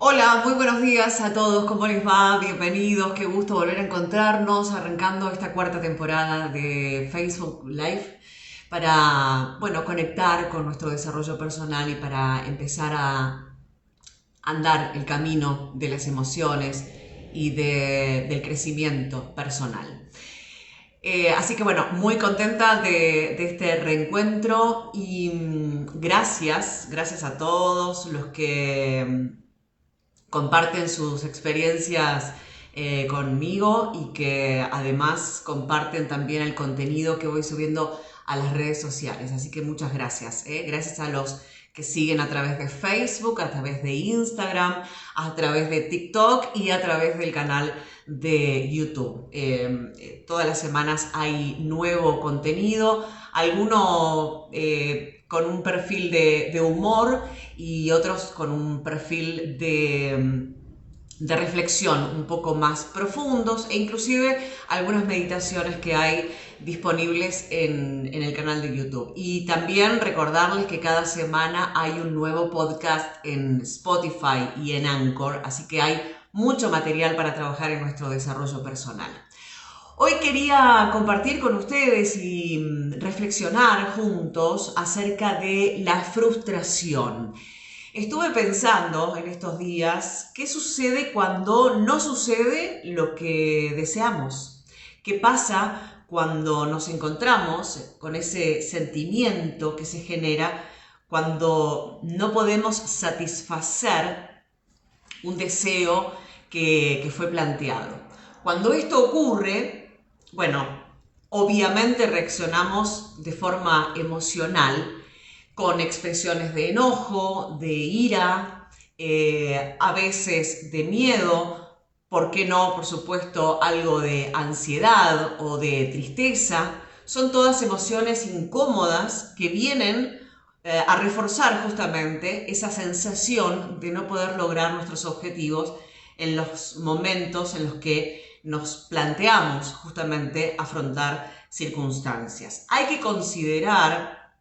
Hola, muy buenos días a todos, ¿cómo les va? Bienvenidos, qué gusto volver a encontrarnos, arrancando esta cuarta temporada de Facebook Live para, bueno, conectar con nuestro desarrollo personal y para empezar a andar el camino de las emociones y del crecimiento personal. Así que bueno, muy contenta de este reencuentro y gracias a todos los que comparten sus experiencias conmigo y que además comparten también el contenido que voy subiendo a las redes sociales. Así que muchas gracias. Gracias a los que siguen a través de Facebook, a través de Instagram, a través de TikTok y a través del canal de YouTube. Todas las semanas hay nuevo contenido, alguno con un perfil de humor y otros con un perfil de reflexión un poco más profundos e inclusive algunas meditaciones que hay disponibles en el canal de YouTube. Y también recordarles que cada semana hay un nuevo podcast en Spotify y en Anchor, así que hay mucho material para trabajar en nuestro desarrollo personal. Hoy quería compartir con ustedes y reflexionar juntos acerca de la frustración. Estuve pensando en estos días qué sucede cuando no sucede lo que deseamos. ¿Qué pasa cuando nos encontramos con ese sentimiento que se genera cuando no podemos satisfacer un deseo que fue planteado? Cuando esto ocurre, bueno, obviamente reaccionamos de forma emocional con expresiones de enojo, de ira, a veces de miedo, ¿por qué no? Por supuesto, algo de ansiedad o de tristeza. Son todas emociones incómodas que vienen a reforzar justamente esa sensación de no poder lograr nuestros objetivos en los momentos en los que nos planteamos justamente afrontar circunstancias. Hay que considerar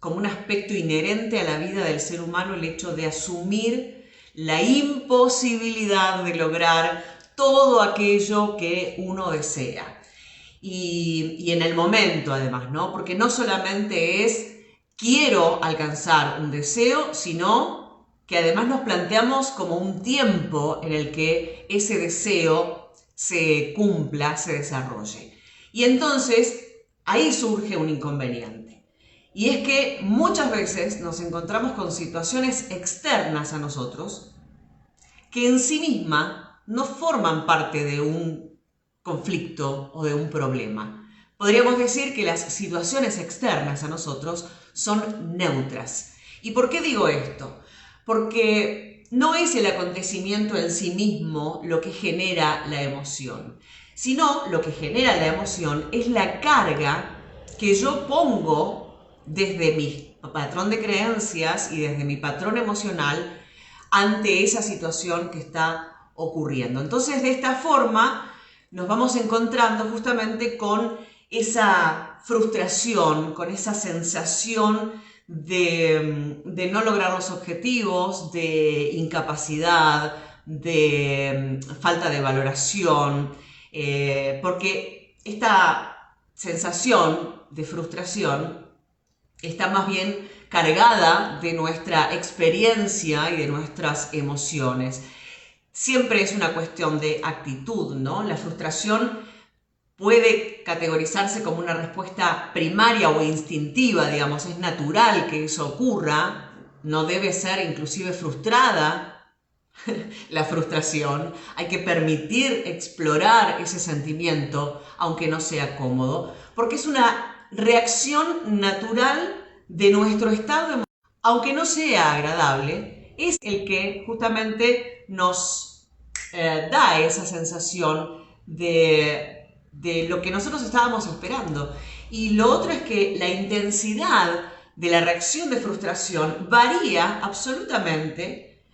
como un aspecto inherente a la vida del ser humano el hecho de asumir la imposibilidad de lograr todo aquello que uno desea. Y en el momento además, ¿no? Porque no solamente es quiero alcanzar un deseo, sino que además nos planteamos como un tiempo en el que ese deseo se cumpla, se desarrolle. Y entonces ahí surge un inconveniente. Y es que muchas veces nos encontramos con situaciones externas a nosotros que en sí misma no forman parte de un conflicto o de un problema. Podríamos decir que las situaciones externas a nosotros son neutras. ¿Y por qué digo esto? Porque no es el acontecimiento en sí mismo lo que genera la emoción, sino lo que genera la emoción es la carga que yo pongo desde mi patrón de creencias y desde mi patrón emocional ante esa situación que está ocurriendo. Entonces, de esta forma, nos vamos encontrando justamente con esa frustración, con esa sensación de no lograr los objetivos, de incapacidad, de falta de valoración, porque esta sensación de frustración está más bien cargada de nuestra experiencia y de nuestras emociones. Siempre es una cuestión de actitud, ¿no? La frustración puede categorizarse como una respuesta primaria o instintiva, digamos, es natural que eso ocurra, no debe ser inclusive frustrada la frustración, hay que permitir explorar ese sentimiento, aunque no sea cómodo, porque es una reacción natural de nuestro estado emocional, aunque no sea agradable, es el que justamente nos da esa sensación de lo que nosotros estábamos esperando. Y lo otro es que la intensidad de la reacción de frustración varía absolutamente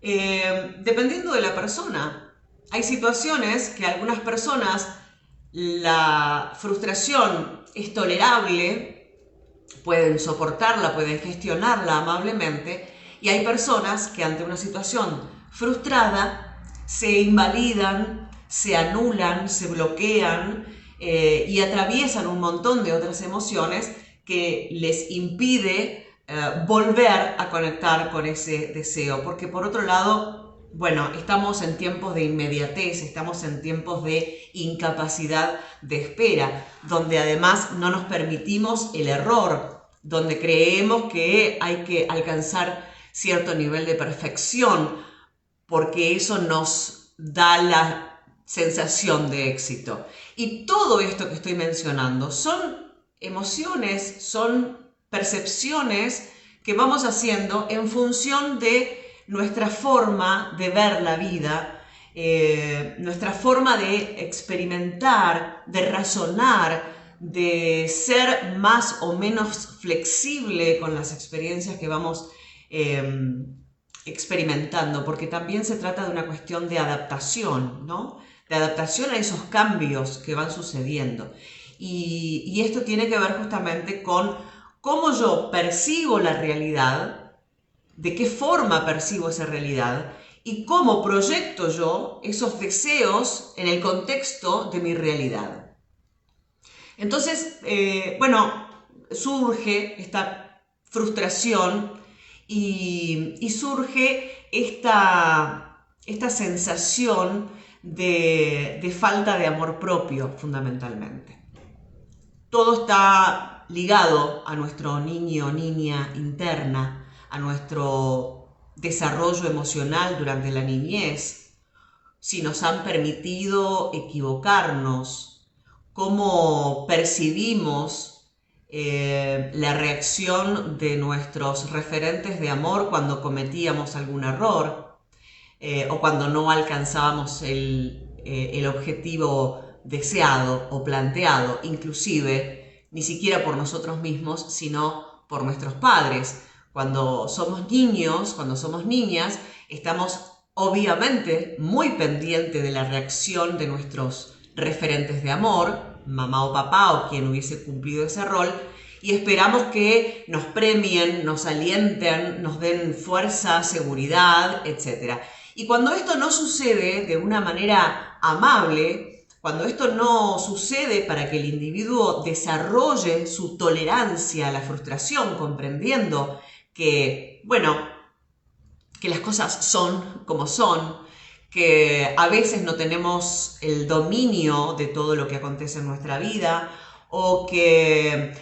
dependiendo de la persona. Hay situaciones que a algunas personas la frustración es tolerable, pueden soportarla, pueden gestionarla amablemente, y hay personas que ante una situación frustrada, se invalidan, se anulan, se bloquean y atraviesan un montón de otras emociones que les impide volver a conectar con ese deseo. Porque por otro lado, bueno, estamos en tiempos de inmediatez, estamos en tiempos de incapacidad de espera, donde además no nos permitimos el error, donde creemos que hay que alcanzar cierto nivel de perfección, porque eso nos da la sensación de éxito. Y todo esto que estoy mencionando son emociones, son percepciones que vamos haciendo en función de nuestra forma de ver la vida, nuestra forma de experimentar, de razonar, de ser más o menos flexible con las experiencias que vamos experimentando, porque también se trata de una cuestión de adaptación, ¿no? De adaptación a esos cambios que van sucediendo. Y esto tiene que ver justamente con cómo yo percibo la realidad, de qué forma percibo esa realidad y cómo proyecto yo esos deseos en el contexto de mi realidad. Entonces, bueno, surge esta frustración y surge esta sensación de falta de amor propio, fundamentalmente. Todo está ligado a nuestro niño o niña interna, a nuestro desarrollo emocional durante la niñez, si nos han permitido equivocarnos, cómo percibimos la reacción de nuestros referentes de amor cuando cometíamos algún error o cuando no alcanzábamos el objetivo deseado o planteado, inclusive ni siquiera por nosotros mismos, sino por nuestros padres. Cuando somos niños, cuando somos niñas, estamos obviamente muy pendientes de la reacción de nuestros referentes de amor, mamá o papá o quien hubiese cumplido ese rol, y esperamos que nos premien, nos alienten, nos den fuerza, seguridad, etc. Y cuando esto no sucede de una manera amable, cuando esto no sucede para que el individuo desarrolle su tolerancia a la frustración, comprendiendo que, bueno, que las cosas son como son, que a veces no tenemos el dominio de todo lo que acontece en nuestra vida, o que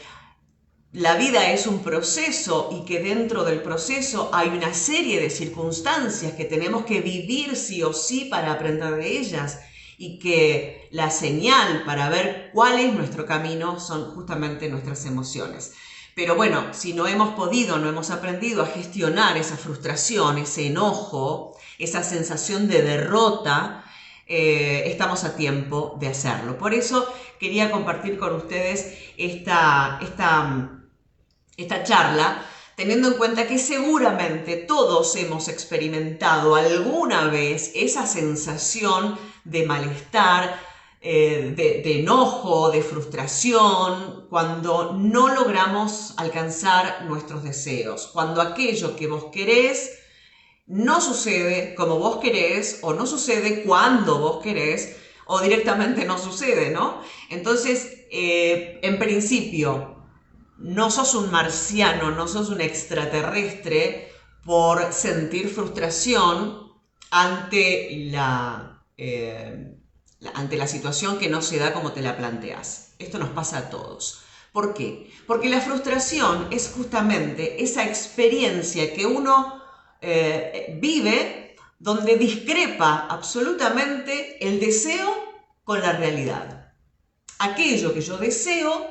la vida es un proceso y que dentro del proceso hay una serie de circunstancias que tenemos que vivir sí o sí para aprender de ellas, y que la señal para ver cuál es nuestro camino son justamente nuestras emociones. Pero bueno, si no hemos podido, no hemos aprendido a gestionar esa frustración, ese enojo, esa sensación de derrota, estamos a tiempo de hacerlo. Por eso quería compartir con ustedes esta charla, teniendo en cuenta que seguramente todos hemos experimentado alguna vez esa sensación de malestar, de enojo, de frustración, cuando no logramos alcanzar nuestros deseos, cuando aquello que vos querés no sucede como vos querés, o no sucede cuando vos querés, o directamente no sucede, ¿no? Entonces, en principio, no sos un marciano, no sos un extraterrestre por sentir frustración ante ante la situación que no se da como te la planteas. Esto nos pasa a todos. ¿Por qué? Porque la frustración es justamente esa experiencia que uno vive donde discrepa absolutamente el deseo con la realidad. Aquello que yo deseo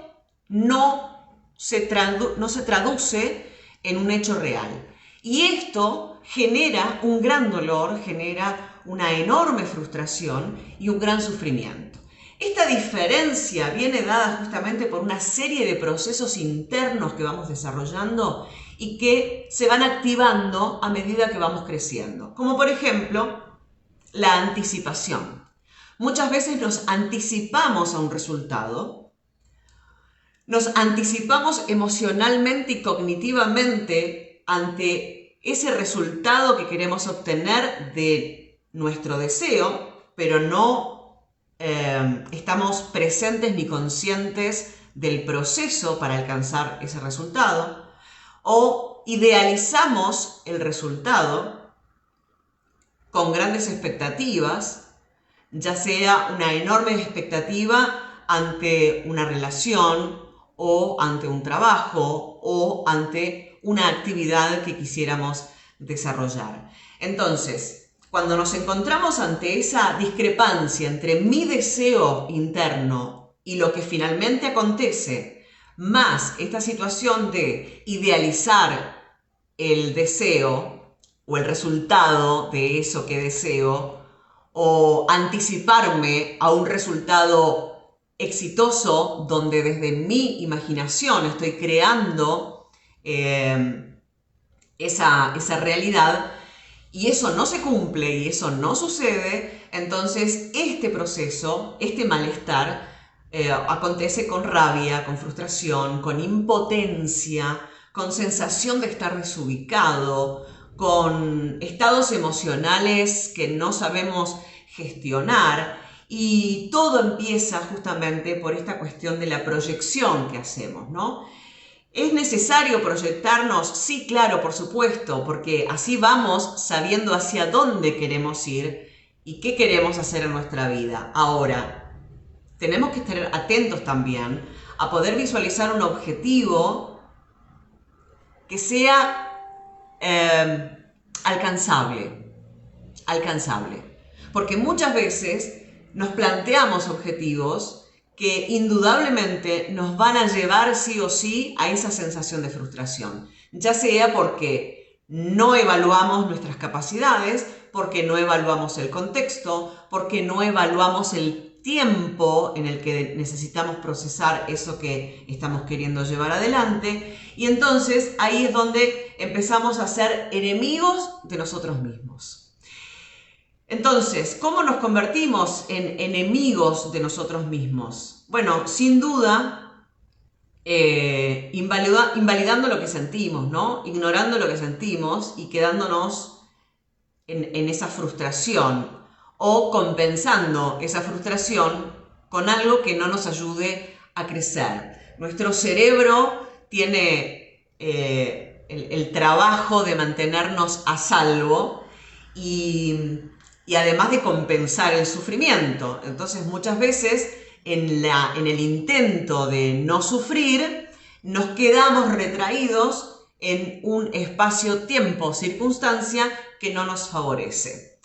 no se traduce en un hecho real. Y esto genera un gran dolor, genera una enorme frustración y un gran sufrimiento. Esta diferencia viene dada justamente por una serie de procesos internos que vamos desarrollando y que se van activando a medida que vamos creciendo. Como por ejemplo, la anticipación. Muchas veces nos anticipamos a un resultado, nos anticipamos emocionalmente y cognitivamente ante ese resultado que queremos obtener de nuestro deseo, pero no estamos presentes ni conscientes del proceso para alcanzar ese resultado, o idealizamos el resultado con grandes expectativas, ya sea una enorme expectativa ante una relación o ante un trabajo o ante una actividad que quisiéramos desarrollar. Entonces, cuando nos encontramos ante esa discrepancia entre mi deseo interno y lo que finalmente acontece, más esta situación de idealizar el deseo o el resultado de eso que deseo, o anticiparme a un resultado exitoso donde desde mi imaginación estoy creando esa realidad, y eso no se cumple y eso no sucede, entonces este proceso, este malestar, acontece con rabia, con frustración, con impotencia, con sensación de estar desubicado, con estados emocionales que no sabemos gestionar, y todo empieza justamente por esta cuestión de la proyección que hacemos, ¿no? ¿Es necesario proyectarnos? Sí, claro, por supuesto, porque así vamos sabiendo hacia dónde queremos ir y qué queremos hacer en nuestra vida. Ahora, tenemos que estar atentos también a poder visualizar un objetivo que sea alcanzable. Porque muchas veces nos planteamos objetivos que indudablemente nos van a llevar sí o sí a esa sensación de frustración, ya sea porque no evaluamos nuestras capacidades, porque no evaluamos el contexto, porque no evaluamos el tiempo en el que necesitamos procesar eso que estamos queriendo llevar adelante, y entonces ahí es donde empezamos a ser enemigos de nosotros mismos. Entonces, ¿cómo nos convertimos en enemigos de nosotros mismos? Bueno, sin duda, invalidando lo que sentimos, ¿no? Ignorando lo que sentimos y quedándonos en esa frustración, o compensando esa frustración con algo que no nos ayude a crecer. Nuestro cerebro tiene el trabajo de mantenernos a salvo y además de compensar el sufrimiento. Entonces, muchas veces en el intento de no sufrir, nos quedamos retraídos en un espacio-tiempo, circunstancia que no nos favorece.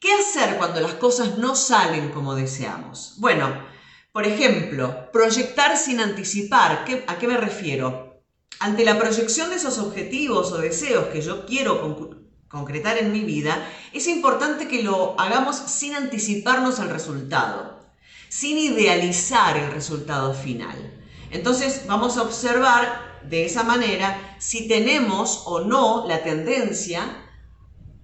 ¿Qué hacer cuando las cosas no salen como deseamos? Bueno, por ejemplo, proyectar sin anticipar. ¿A qué me refiero? Ante la proyección de esos objetivos o deseos que yo quiero concretar en mi vida, es importante que lo hagamos sin anticiparnos al resultado, sin idealizar el resultado final. Entonces vamos a observar de esa manera si tenemos o no la tendencia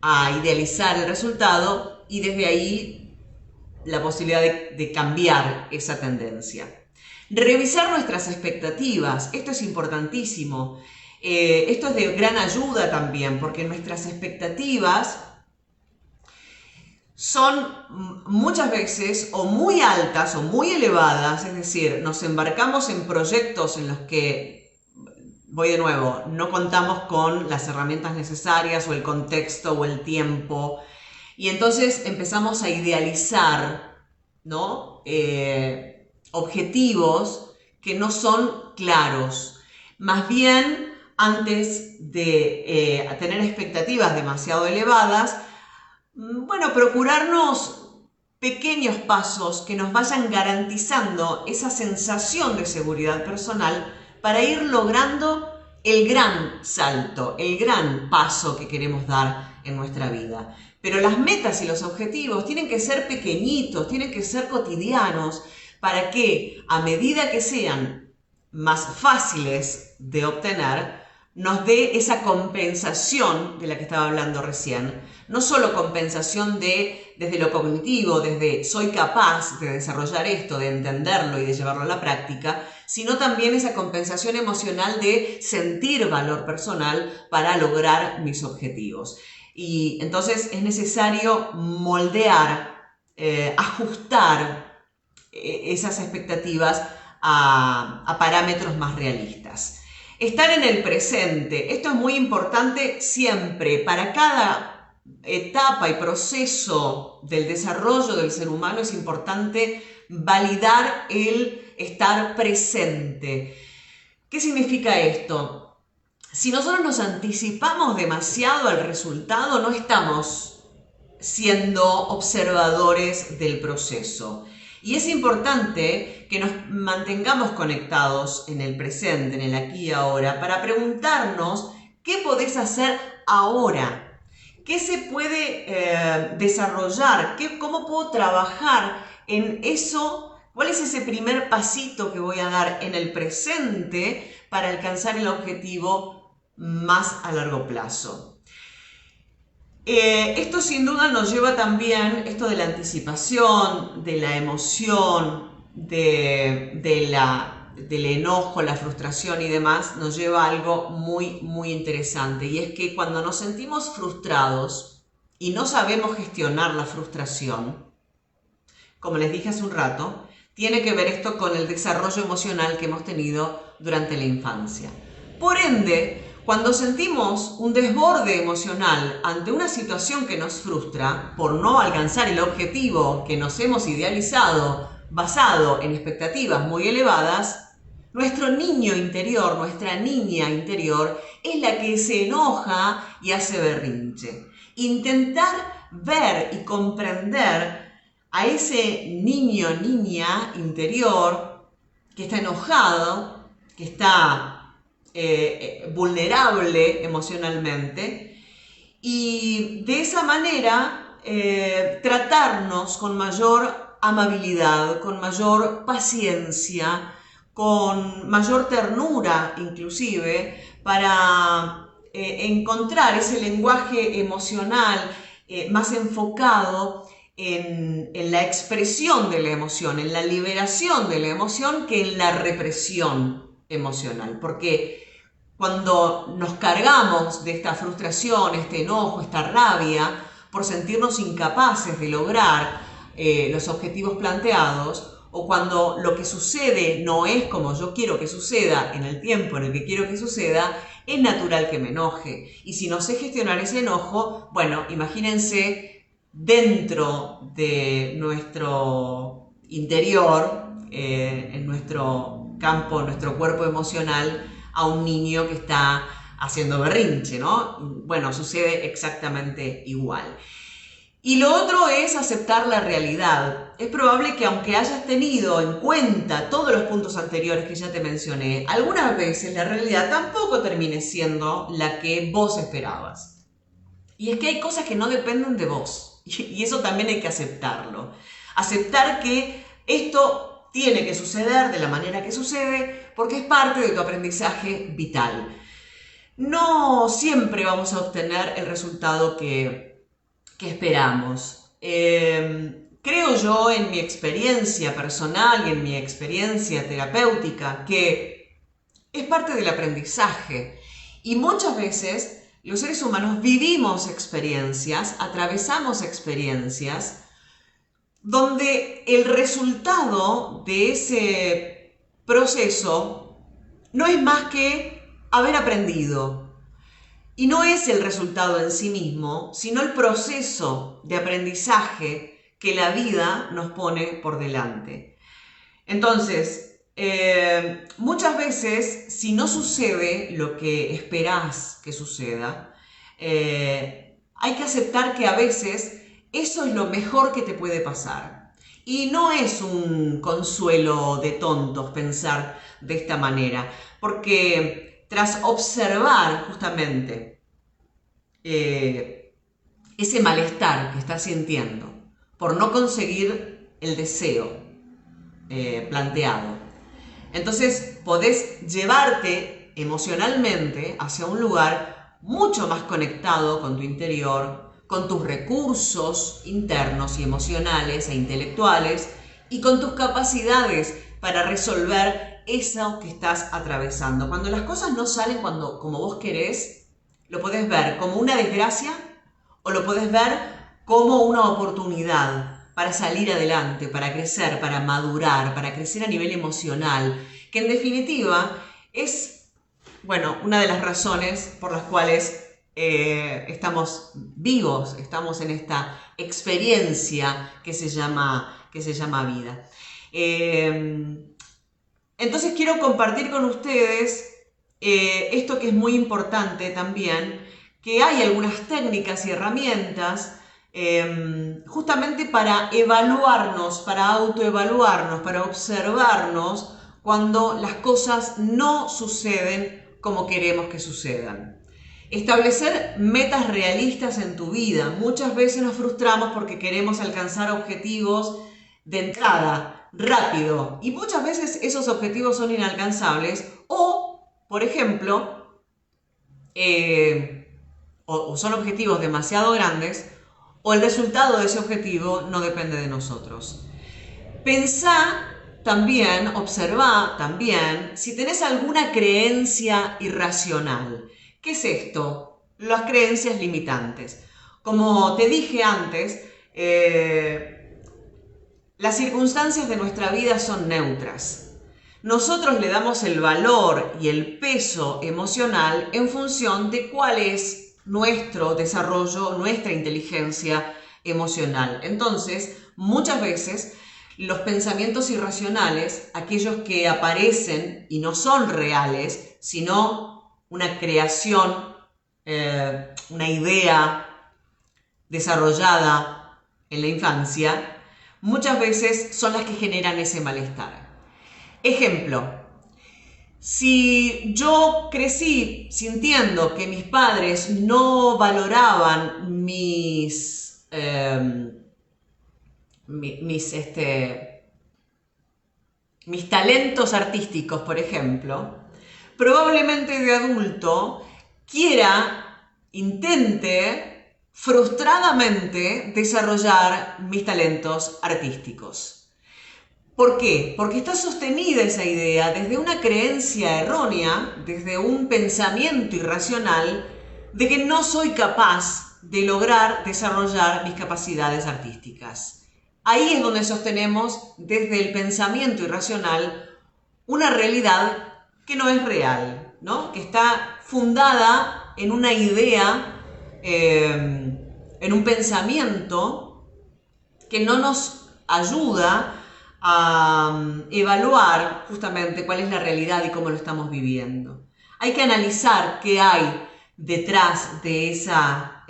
a idealizar el resultado, y desde ahí la posibilidad de cambiar esa tendencia. Revisar nuestras expectativas, esto es importantísimo. Esto es de gran ayuda también, porque nuestras expectativas son muchas veces o muy altas o muy elevadas, es decir, nos embarcamos en proyectos en los que, voy de nuevo, no contamos con las herramientas necesarias o el contexto o el tiempo, y entonces empezamos a idealizar, ¿no? Objetivos que no son claros. Más bien, antes de tener expectativas demasiado elevadas, bueno, procurarnos pequeños pasos que nos vayan garantizando esa sensación de seguridad personal para ir logrando el gran salto, el gran paso que queremos dar en nuestra vida. Pero las metas y los objetivos tienen que ser pequeñitos, tienen que ser cotidianos, para que a medida que sean más fáciles de obtener, nos dé esa compensación de la que estaba hablando recién. No solo compensación desde lo cognitivo, desde soy capaz de desarrollar esto, de entenderlo y de llevarlo a la práctica, sino también esa compensación emocional de sentir valor personal para lograr mis objetivos. Y entonces es necesario moldear, ajustar esas expectativas a parámetros más realistas. Estar en el presente, esto es muy importante siempre, para cada etapa y proceso del desarrollo del ser humano es importante validar el estar presente. ¿Qué significa esto? Si nosotros nos anticipamos demasiado al resultado, no estamos siendo observadores del proceso. Y es importante que nos mantengamos conectados en el presente, en el aquí y ahora, para preguntarnos qué podés hacer ahora, qué se puede desarrollar, cómo puedo trabajar en eso, cuál es ese primer pasito que voy a dar en el presente para alcanzar el objetivo más a largo plazo. Esto sin duda nos lleva también, esto de la anticipación, de la emoción, del enojo, la frustración y demás, nos lleva a algo muy, muy interesante. Y es que cuando nos sentimos frustrados y no sabemos gestionar la frustración, como les dije hace un rato, tiene que ver esto con el desarrollo emocional que hemos tenido durante la infancia. Por ende, cuando sentimos un desborde emocional ante una situación que nos frustra por no alcanzar el objetivo que nos hemos idealizado basado en expectativas muy elevadas, nuestro niño interior, nuestra niña interior es la que se enoja y hace berrinche. Intentar ver y comprender a ese niño, niña interior que está enojado, que está vulnerable emocionalmente, y de esa manera tratarnos con mayor amabilidad, con mayor paciencia, con mayor ternura inclusive, para encontrar ese lenguaje emocional más enfocado en la expresión de la emoción, en la liberación de la emoción, que en la represión emocional. Porque cuando nos cargamos de esta frustración, este enojo, esta rabia, por sentirnos incapaces de lograr los objetivos planteados, o cuando lo que sucede no es como yo quiero que suceda en el tiempo en el que quiero que suceda, es natural que me enoje. Y si no sé gestionar ese enojo, bueno, imagínense dentro de nuestro interior, en nuestro campo, en nuestro cuerpo emocional, a un niño que está haciendo berrinche, ¿no? Bueno, sucede exactamente igual. Y lo otro es aceptar la realidad. Es probable que aunque hayas tenido en cuenta todos los puntos anteriores que ya te mencioné, algunas veces la realidad tampoco termine siendo la que vos esperabas. Y es que hay cosas que no dependen de vos. Y eso también hay que aceptarlo. Aceptar que esto tiene que suceder de la manera que sucede porque es parte de tu aprendizaje vital. No siempre vamos a obtener el resultado que esperamos. Creo yo, en mi experiencia personal y en mi experiencia terapéutica, que es parte del aprendizaje. Y muchas veces los seres humanos vivimos experiencias, atravesamos experiencias, donde el resultado de ese proceso no es más que haber aprendido. Y no es el resultado en sí mismo, sino el proceso de aprendizaje que la vida nos pone por delante. Entonces, muchas veces, si no sucede lo que esperás que suceda, hay que aceptar que a veces eso es lo mejor que te puede pasar. Y no es un consuelo de tontos pensar de esta manera, porque tras observar justamente ese malestar que estás sintiendo por no conseguir el deseo planteado, entonces podés llevarte emocionalmente hacia un lugar mucho más conectado con tu interior, con tus recursos internos y emocionales e intelectuales y con tus capacidades para resolver eso que estás atravesando. Cuando las cosas no salen como vos querés, lo podés ver como una desgracia o lo podés ver como una oportunidad para salir adelante, para crecer, para madurar, para crecer a nivel emocional, que en definitiva es, bueno, una de las razones por las cuales estamos vivos, estamos en esta experiencia que se llama vida. Entonces quiero compartir con ustedes esto que es muy importante también, que hay algunas técnicas y herramientas justamente para evaluarnos, para autoevaluarnos, para observarnos cuando las cosas no suceden como queremos que sucedan. Establecer metas realistas en tu vida. Muchas veces nos frustramos porque queremos alcanzar objetivos de entrada, rápido, y muchas veces esos objetivos son inalcanzables o, por ejemplo, o son objetivos demasiado grandes o el resultado de ese objetivo no depende de nosotros. Pensá también, observá también si tenés alguna creencia irracional. ¿Qué es esto? Las creencias limitantes. Como te dije antes, las circunstancias de nuestra vida son neutras. Nosotros le damos el valor y el peso emocional en función de cuál es nuestro desarrollo, nuestra inteligencia emocional. Entonces, muchas veces los pensamientos irracionales, aquellos que aparecen y no son reales, sino una creación, una idea desarrollada en la infancia, muchas veces son las que generan ese malestar. Ejemplo, si yo crecí sintiendo que mis padres no valoraban mis talentos artísticos, por ejemplo, probablemente de adulto intente frustradamente desarrollar mis talentos artísticos. ¿Por qué? Porque está sostenida esa idea desde una creencia errónea, desde un pensamiento irracional de que no soy capaz de lograr desarrollar mis capacidades artísticas. Ahí es donde sostenemos desde el pensamiento irracional una realidad que no es real, ¿no? Que está fundada en una idea, en un pensamiento que no nos ayuda a evaluar justamente cuál es la realidad y cómo lo estamos viviendo. Hay que analizar qué hay detrás de esa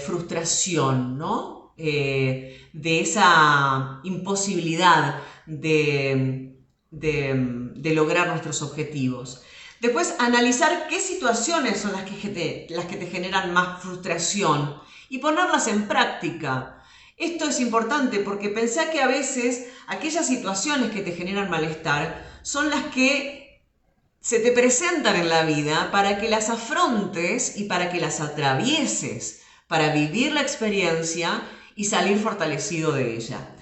frustración, ¿no? De esa imposibilidad de lograr nuestros objetivos. Después, analizar qué situaciones son las que te generan más frustración y ponerlas en práctica. Esto es importante porque pensá que a veces aquellas situaciones que te generan malestar son las que se te presentan en la vida para que las afrontes y para que las atravieses, para vivir la experiencia y salir fortalecido de ella.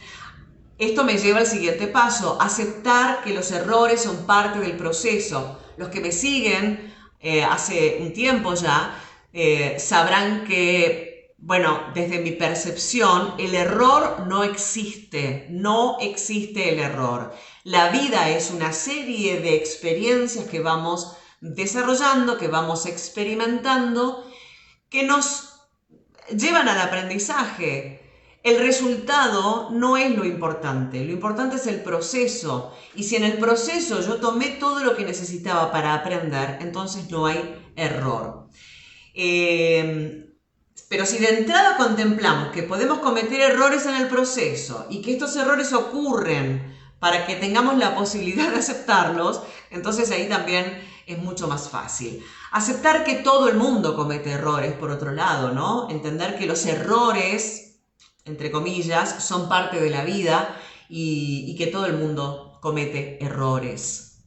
Esto me lleva al siguiente paso, aceptar que los errores son parte del proceso. Los que me siguen hace un tiempo ya sabrán que, bueno, desde mi percepción, el error no existe el error. La vida es una serie de experiencias que vamos desarrollando, que vamos experimentando, que nos llevan al aprendizaje. El resultado no es lo importante es el proceso. Y si en el proceso yo tomé todo lo que necesitaba para aprender, entonces no hay error. Pero si de entrada contemplamos que podemos cometer errores en el proceso y que estos errores ocurren para que tengamos la posibilidad de aceptarlos, entonces ahí también es mucho más fácil. Aceptar que todo el mundo comete errores, por otro lado, ¿no? Entender que los errores, entre comillas, son parte de la vida y que todo el mundo comete errores.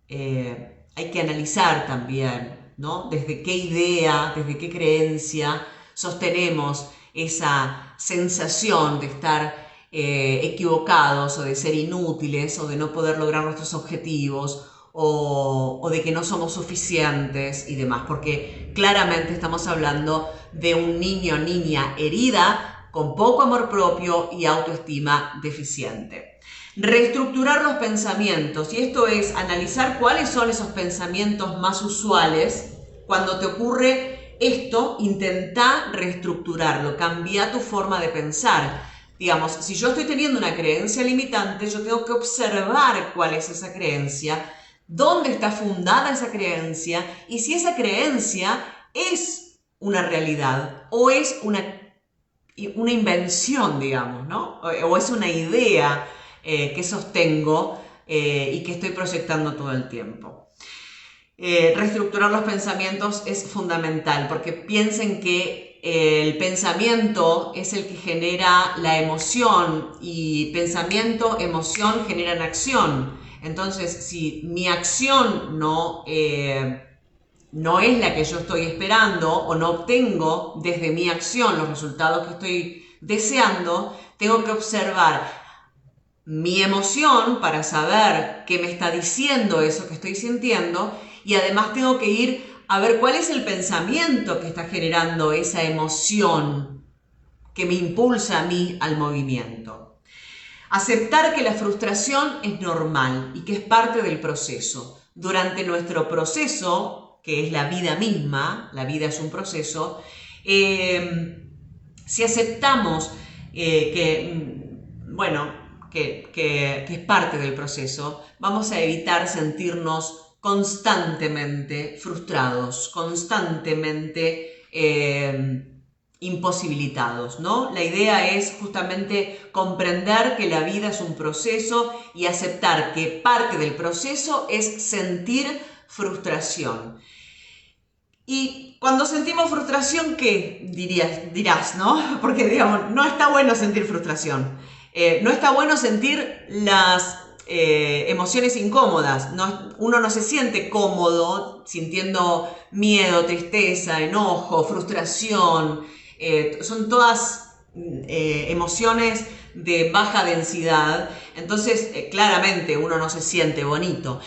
Hay que analizar también, ¿no? Desde qué idea, desde qué creencia sostenemos esa sensación de estar equivocados o de ser inútiles o de no poder lograr nuestros objetivos o de que no somos suficientes y demás, porque claramente estamos hablando de un niño o niña herida con poco amor propio y autoestima deficiente. Reestructurar los pensamientos, y esto es analizar cuáles son esos pensamientos más usuales. Cuando te ocurre esto, intenta reestructurarlo, cambia tu forma de pensar. Digamos, si yo estoy teniendo una creencia limitante, yo tengo que observar cuál es esa creencia, dónde está fundada esa creencia y si esa creencia es una realidad o es una invención, digamos, ¿no? O es una idea que sostengo y que estoy proyectando todo el tiempo. Reestructurar los pensamientos es fundamental porque piensen que el pensamiento es el que genera la emoción y pensamiento, emoción generan acción. Entonces, si mi acción no es la que yo estoy esperando o no obtengo desde mi acción los resultados que estoy deseando, tengo que observar mi emoción para saber qué me está diciendo eso que estoy sintiendo y además tengo que ir a ver cuál es el pensamiento que está generando esa emoción que me impulsa a mí al movimiento. Aceptar que la frustración es normal y que es parte del proceso. Durante nuestro proceso, que es la vida misma, la vida es un proceso, si aceptamos que es parte del proceso, vamos a evitar sentirnos constantemente frustrados, constantemente imposibilitados, ¿no? La idea es justamente comprender que la vida es un proceso y aceptar que parte del proceso es sentir frustración. Y cuando sentimos frustración, ¿qué dirás, no? Porque, digamos, no está bueno sentir frustración. No está bueno sentir las emociones incómodas. Uno no se siente cómodo sintiendo miedo, tristeza, enojo, frustración. Son todas emociones de baja densidad. Entonces, claramente uno no se siente bonito.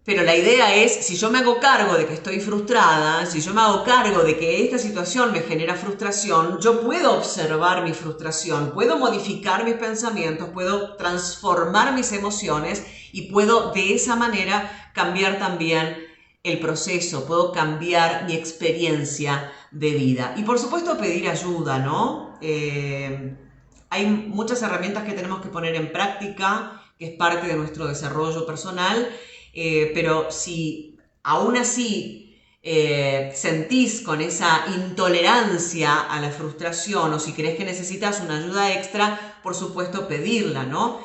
Pero la idea es, si yo me hago cargo de que estoy frustrada, si yo me hago cargo de que esta situación me genera frustración, yo puedo observar mi frustración, puedo modificar mis pensamientos, puedo transformar mis emociones y puedo de esa manera cambiar también el proceso, puedo cambiar mi experiencia de vida. Y por supuesto pedir ayuda, ¿no? Hay muchas herramientas que tenemos que poner en práctica, que es parte de nuestro desarrollo personal. Pero si aún así sentís con esa intolerancia a la frustración o si crees que necesitas una ayuda extra, por supuesto pedirla, ¿no?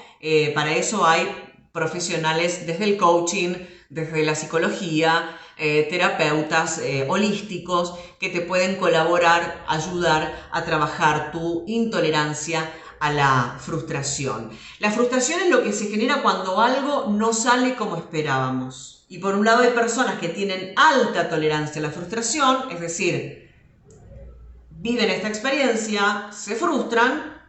Para eso hay profesionales desde el coaching, desde la psicología, terapeutas holísticos que te pueden colaborar, ayudar a trabajar tu intolerancia a la frustración. La frustración es lo que se genera cuando algo no sale como esperábamos. Y por un lado hay personas que tienen alta tolerancia a la frustración, es decir, viven esta experiencia, se frustran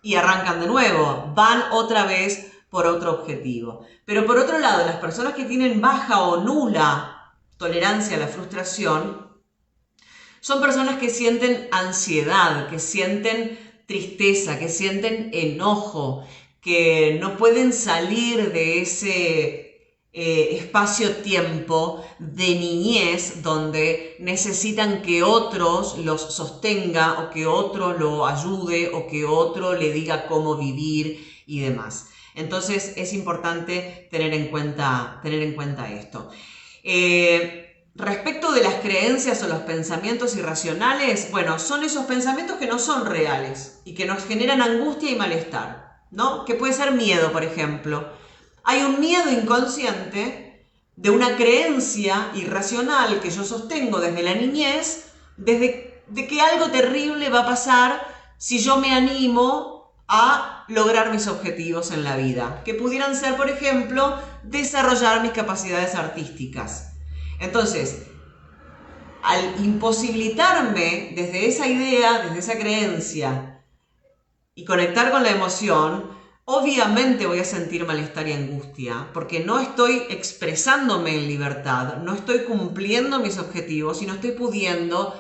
y arrancan de nuevo, van otra vez por otro objetivo. Pero por otro lado, las personas que tienen baja o nula tolerancia a la frustración son personas que sienten ansiedad, que sienten tristeza, que sienten enojo, que no pueden salir de ese espacio-tiempo de niñez donde necesitan que otros los sostenga o que otro lo ayude o que otro le diga cómo vivir y demás. Entonces es importante tener en cuenta esto. Respecto de las creencias o los pensamientos irracionales, bueno, son esos pensamientos que no son reales y que nos generan angustia y malestar, ¿no? Que puede ser miedo, por ejemplo. Hay un miedo inconsciente de una creencia irracional que yo sostengo desde la niñez, de que algo terrible va a pasar si yo me animo a lograr mis objetivos en la vida, que pudieran ser, por ejemplo, desarrollar mis capacidades artísticas. Entonces, al imposibilitarme desde esa idea, desde esa creencia y conectar con la emoción, obviamente voy a sentir malestar y angustia, porque no estoy expresándome en libertad, no estoy cumpliendo mis objetivos y no estoy pudiendo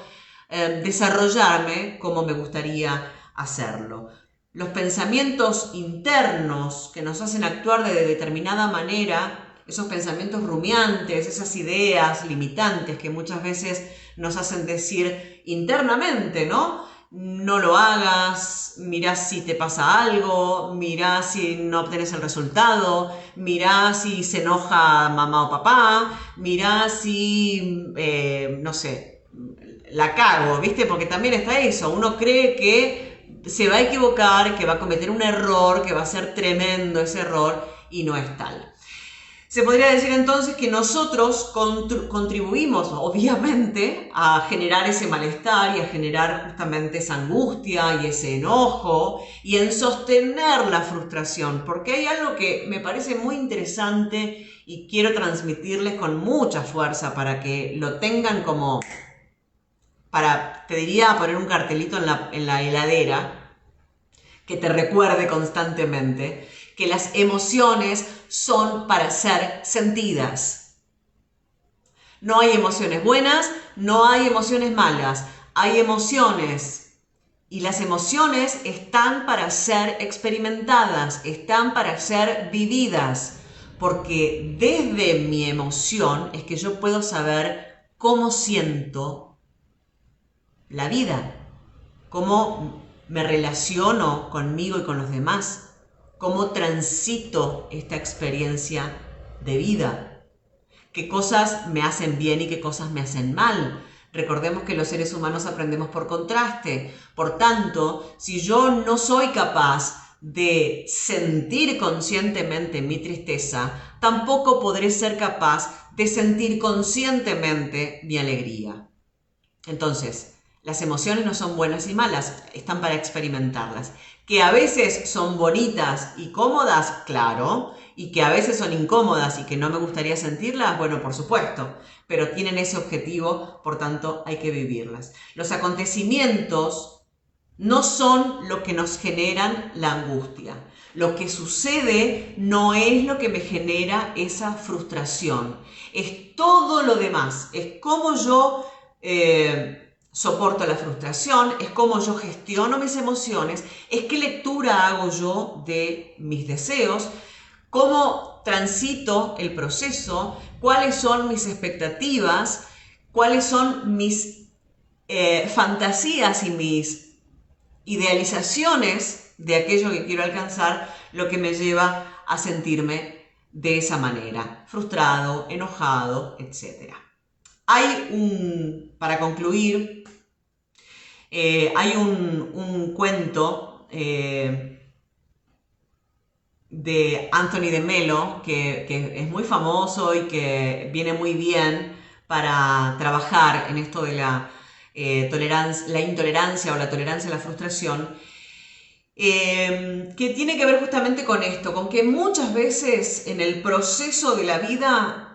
desarrollarme como me gustaría hacerlo. Los pensamientos internos que nos hacen actuar de determinada manera, esos pensamientos rumiantes, esas ideas limitantes que muchas veces nos hacen decir internamente, ¿no? No lo hagas, mirá si te pasa algo, mirá si no obtienes el resultado, mirá si se enoja mamá o papá, mirá si, no sé, la cago, ¿viste? Porque también está eso, uno cree que se va a equivocar, que va a cometer un error, que va a ser tremendo ese error y no es tal. Se podría decir entonces que nosotros contribuimos, obviamente, a generar ese malestar y a generar justamente esa angustia y ese enojo y en sostener la frustración, porque hay algo que me parece muy interesante y quiero transmitirles con mucha fuerza para que lo tengan como, te diría poner un cartelito en la heladera que te recuerde constantemente que las emociones son para ser sentidas. No hay emociones buenas, no hay emociones malas, hay emociones. Y las emociones están para ser experimentadas, están para ser vividas. Porque desde mi emoción es que yo puedo saber cómo siento la vida, cómo me relaciono conmigo y con los demás, cómo transito esta experiencia de vida, qué cosas me hacen bien y qué cosas me hacen mal. Recordemos que los seres humanos aprendemos por contraste. Por tanto, si yo no soy capaz de sentir conscientemente mi tristeza, tampoco podré ser capaz de sentir conscientemente mi alegría. Entonces, las emociones no son buenas y malas, están para experimentarlas. Que a veces son bonitas y cómodas, claro, y que a veces son incómodas y que no me gustaría sentirlas, bueno, por supuesto, pero tienen ese objetivo, por tanto hay que vivirlas. Los acontecimientos no son lo que nos generan la angustia. Lo que sucede no es lo que me genera esa frustración. Es todo lo demás, es cómo yo soporto la frustración, es cómo yo gestiono mis emociones, es qué lectura hago yo de mis deseos, cómo transito el proceso, cuáles son mis expectativas, cuáles son mis fantasías y mis idealizaciones de aquello que quiero alcanzar, lo que me lleva a sentirme de esa manera, frustrado, enojado, etc. Para concluir, hay un cuento de Anthony de Melo que es muy famoso y que viene muy bien para trabajar en esto de la intolerancia o la tolerancia a la frustración, que tiene que ver justamente con esto, con que muchas veces en el proceso de la vida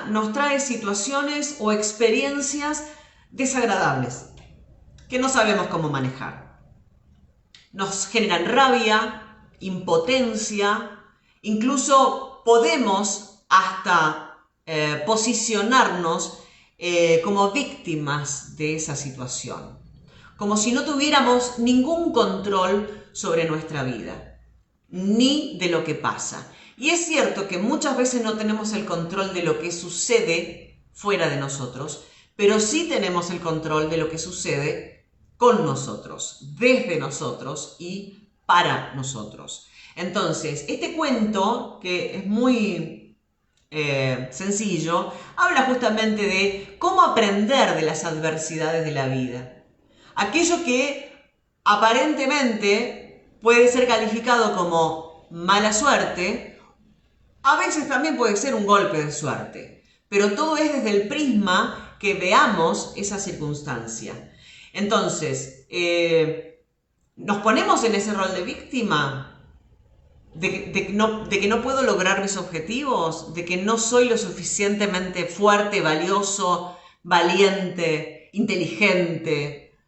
nos trae situaciones o experiencias desagradables que no sabemos cómo manejar. Nos generan rabia, impotencia, incluso podemos hasta posicionarnos como víctimas de esa situación, como si no tuviéramos ningún control sobre nuestra vida, ni de lo que pasa. Y es cierto que muchas veces no tenemos el control de lo que sucede fuera de nosotros, pero sí tenemos el control de lo que sucede con nosotros, desde nosotros y para nosotros. Entonces, este cuento, que es muy sencillo, habla justamente de cómo aprender de las adversidades de la vida. Aquello que aparentemente puede ser calificado como mala suerte, a veces también puede ser un golpe de suerte, pero todo es desde el prisma que veamos esa circunstancia. Entonces, nos ponemos en ese rol de víctima, de que no puedo lograr mis objetivos, de que no soy lo suficientemente fuerte, valioso, valiente, inteligente,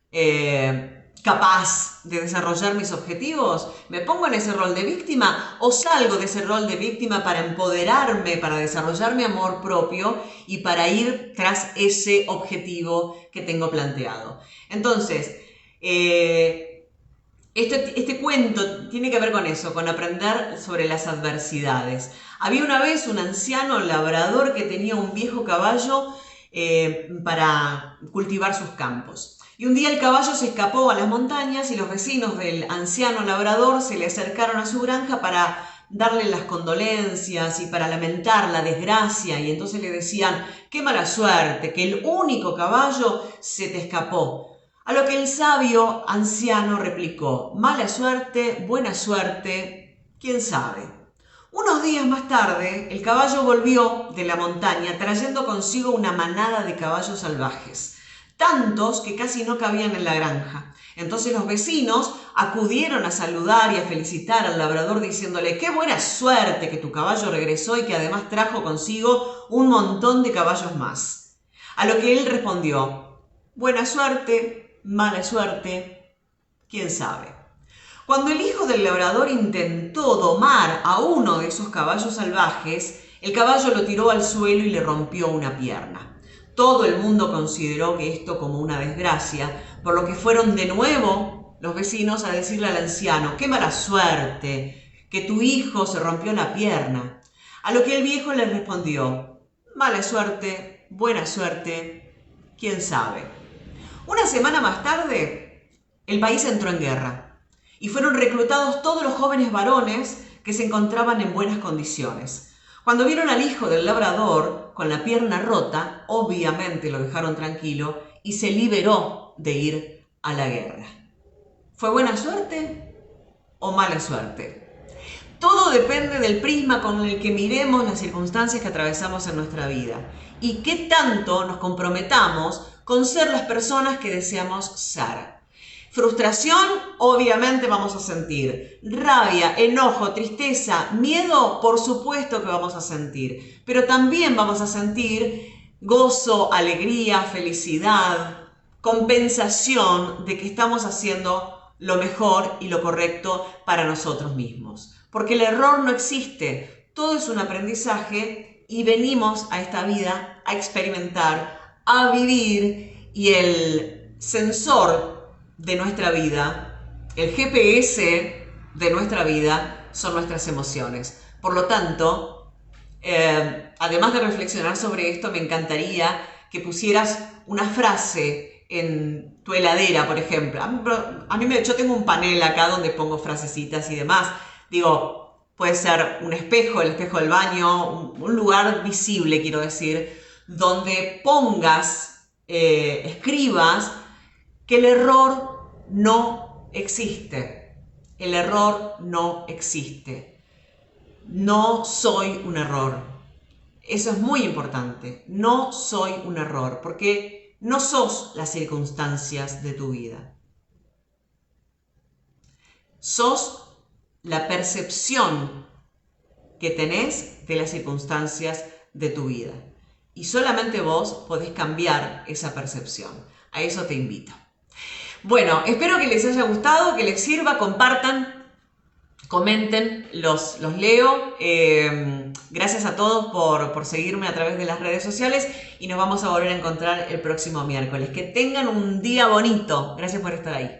capaz de desarrollar mis objetivos? ¿Me pongo en ese rol de víctima o salgo de ese rol de víctima para empoderarme, para desarrollar mi amor propio y para ir tras ese objetivo que tengo planteado? Entonces, este cuento tiene que ver con eso, con aprender sobre las adversidades. Había una vez un anciano labrador que tenía un viejo caballo para cultivar sus campos. Y un día el caballo se escapó a las montañas y los vecinos del anciano labrador se le acercaron a su granja para darle las condolencias y para lamentar la desgracia. Y entonces le decían: qué mala suerte, que el único caballo se te escapó. A lo que el sabio anciano replicó: mala suerte, buena suerte, quién sabe. Unos días más tarde, el caballo volvió de la montaña trayendo consigo una manada de caballos salvajes, tantos que casi no cabían en la granja. Entonces los vecinos acudieron a saludar y a felicitar al labrador diciéndole: qué buena suerte que tu caballo regresó y que además trajo consigo un montón de caballos más. A lo que él respondió: buena suerte, mala suerte, quién sabe. Cuando el hijo del labrador intentó domar a uno de esos caballos salvajes, el caballo lo tiró al suelo y le rompió una pierna. Todo el mundo consideró que esto como una desgracia, por lo que fueron de nuevo los vecinos a decirle al anciano: qué mala suerte, que tu hijo se rompió la pierna. A lo que el viejo les respondió: mala suerte, buena suerte, quién sabe. Una semana más tarde, el país entró en guerra y fueron reclutados todos los jóvenes varones que se encontraban en buenas condiciones. Cuando vieron al hijo del labrador con la pierna rota, obviamente lo dejaron tranquilo y se liberó de ir a la guerra. ¿Fue buena suerte o mala suerte? Todo depende del prisma con el que miremos las circunstancias que atravesamos en nuestra vida y qué tanto nos comprometamos con ser las personas que deseamos ser. Frustración, obviamente vamos a sentir. Rabia, enojo, tristeza, miedo, por supuesto que vamos a sentir. Pero también vamos a sentir gozo, alegría, felicidad, compensación de que estamos haciendo lo mejor y lo correcto para nosotros mismos. Porque el error no existe. Todo es un aprendizaje y venimos a esta vida a experimentar, a vivir, y el sensor de nuestra vida, el GPS de nuestra vida son nuestras emociones. Por lo tanto, además de reflexionar sobre esto, me encantaría que pusieras una frase en tu heladera, por ejemplo. Yo tengo un panel acá donde pongo frasecitas y demás. Digo, puede ser un espejo, el espejo del baño, un lugar visible, quiero decir, donde pongas, escribas que el error no existe. El error no existe. No soy un error. Eso es muy importante. No soy un error, porque no sos las circunstancias de tu vida. Sos la percepción que tenés de las circunstancias de tu vida. Y solamente vos podés cambiar esa percepción. A eso te invito. Bueno, espero que les haya gustado, que les sirva, compartan, comenten, los leo. Gracias a todos por seguirme a través de las redes sociales y nos vamos a volver a encontrar el próximo miércoles. Que tengan un día bonito. Gracias por estar ahí.